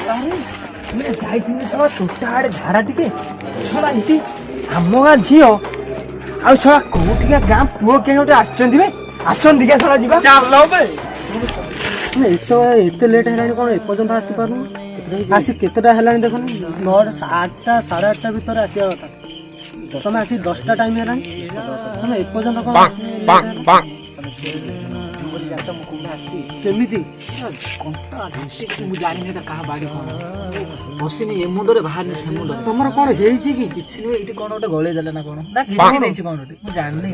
ଯାଇଥିଲି ଶଳା ତୋଟା ଆଡେ ଝାଡା ଟିକେ ଶଳା ଏଠି ଆମ ଗାଁ ଝିଅ ଆଉ ଶଳା କୋଉଠିକା ଗାଁ ପୁଅ କେହି ଗୋଟେ ଆସିଛନ୍ତି ବେ ଆସନ୍ତି କା ଶଳା ଯିବା ଚାଲ ବେ ଏତେ ଲେଟ୍ ହେଲାଣି କଣ ଏପର୍ଯ୍ୟନ୍ତ ଆସିପାରୁନୁ ଆସି କେତେଟା ହେଲାଣି ଦେଖୁନୁ 9:08 8:30 ଭିତରେ ଆସିବା କଥା ତମେ ଆସି 10ଟା ଟାଇମ୍ ହେଲାଣି ତମେ ଏପର୍ଯ୍ୟନ୍ତ କଣ କେମିତି ମୁଁ ଜାଣିନି ଏଟା କାହା ବାଡ଼ି କଣ ବସିନି ଏ ମୁଣ୍ଡରେ ବାହାରିନି ସେ ମୁଣ୍ଡରେ ତମର କଣ ହେଇଛି କି କିଛି ନୁହେଁ ଏଇଠି କଣ ଗୋଟେ ଗଳେଇ ଦେଲେ ନା କଣ ନା କିଛି ଦେଇଛି କଣ ଗୋଟେ ମୁଁ ଜାଣିନି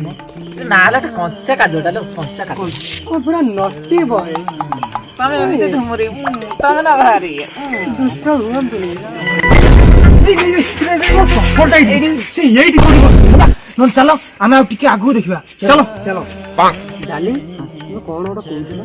ନାଲେ ଏଟା କଞ୍ଚା କାଜଟା କଞ୍ଚା କାଜ ପୁରା ନଟି ବଏ ତମେ ଏମିତି ଝୁମୁରି ତମେ ନା ଭାରି ଦୁଷ୍ଟ ହୁଅନ୍ତୁନି ଏଇଠି କୋଉଠି ବସିଛି ହେଲା ନହେଲେ ଚାଲ ଆମେ ଆଉ ଟିକେ ଆଗକୁ ଦେଖିବା ଚାଲ ଚାଲ ଡାଲି କଣ ଗୋଟେ କହୁଥିଲ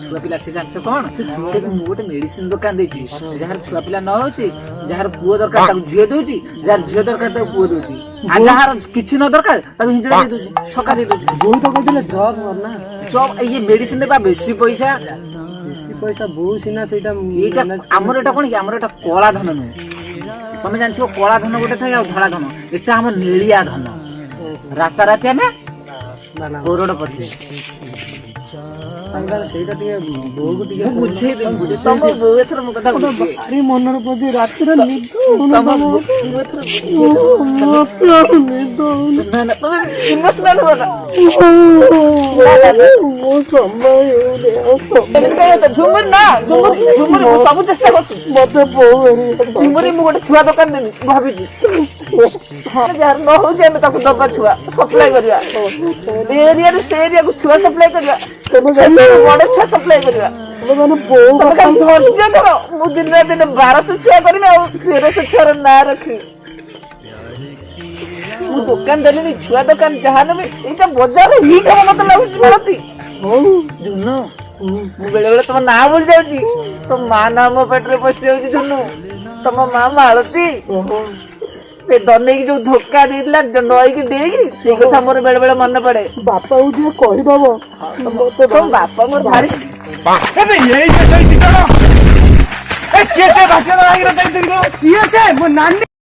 ଛୁଆ ପିଲା ସେ ଜାଣିଛ କଣ ସେ ମୁଁ ଗୋଟେ ମେଡିସିନ ଦୋକାନ ଦେଇଛି ଯାହାର ଛୁଆ ପିଲା ନ ହଉଛି ଯାହାର ପୁଅ ଦରକାର ତାକୁ ଝିଅ ଦଉଛି ଯାହାର ଝିଅ ଦରକାର ତାକୁ ପୁଅ ଦଉଛି ଆଉ ଯାହାର କିଛି ନ ଦରକାର ତାକୁ ହିଞ୍ଜଡା ଦେଇ ଦଉଛି ଛକା ଦେଇ ଦଉଛି ବୋଉ ତ କହୁଥିଲେ ଜବ୍ ନା ଜବ୍ ଇଏ ମେଡିସିନ ରେ ବା ବେଶୀ ପଇସା ବୋଉ ସିନା ସେଇଟା ଏଇଟା ଆମର ଏଟା କଣ କି ଆମର ଏଟା କଳା ଧନ ନୁହେଁ ତମେ ଜାଣିଥିବ କଳା ଧନ ଗୋଟେ ଥାଏ ଆଉ ଧଳା ଧନ ଏଟା ଆମ ନେଳିଆ ଧନ ରାତାରାତି ଆମେ କରୋଡ଼ପତି ସେଇଟା ଟିକେ ବୋଉକୁ ଟିକେ ବୁଝେଇଦେବି ତମ ବୋଉ ଏଥର ମୋ କଥା ଭାରି ମନର ପ୍ରତି ରାତିରେ ନିଦ ଇମୋସନାଲ ହୁଅ ନା ଝୁମୁରି ନା ଝୁମୁରି ମୁଁ ସବୁ ଚେଷ୍ଟା କରୁଛି ମତେ ବୋଉ ଝୁମୁରି ମୁଁ ଗୋଟେ ଛୁଆ ଦୋକାନ ଦେବି ଭାବିଛି ଯାହାର ନ ହଉଛି ଆମେ ତାକୁ ଦବା ଛୁଆ ସପ୍ଲାଏ କରିବା ଏ ଏରିଆରୁ ସେ ଏରିଆକୁ ଛୁଆ ସପ୍ଲାଏ କରିବା ବଡ ଛୁଆ ସପ୍ଲାଇ କରିବା ଧୈର୍ଯ୍ୟ ଧର ମୁଁ ଦିନରେ 1200 ଛୁଆ କରିବି ଆଉ 1300 ଛୁଆର ନାଁ ରଖିବି ମୁଁ ଦୋକାନ ଦେଲିନି ଛୁଆ ଦୋକାନ ଯାହା ନେବି ଏଇଟା ବଜାରରେ ହିଟ୍ ହବ ମତେ ଲାଗୁଛି ମାଳତୀ ଝୁନୁ ମୁଁ ବେଳେ ବେଳେ ତମ ନାଁ ଭୁଲି ଯାଉଛି ତମ ମା ନାଁ ମୋ ପେଟରେ ପଶି ଯାଉଛି ଝୁନୁ ତମ ମା ମାଳତୀ ସେ ଦନେଇକି ଯୋଉ ଧୋକା ଦେଇଥିଲା ନଈକି ଦେଇକି ସେଇ କଥା ମୋର ବେଳେ ବେଳେ ମନେ ପଡେ ବାପାକୁ ଟିକେ କହିଦବ ତମ ବାପା ମୋର ଭାରି କିଏ ସେ ମୋ ନାନୀ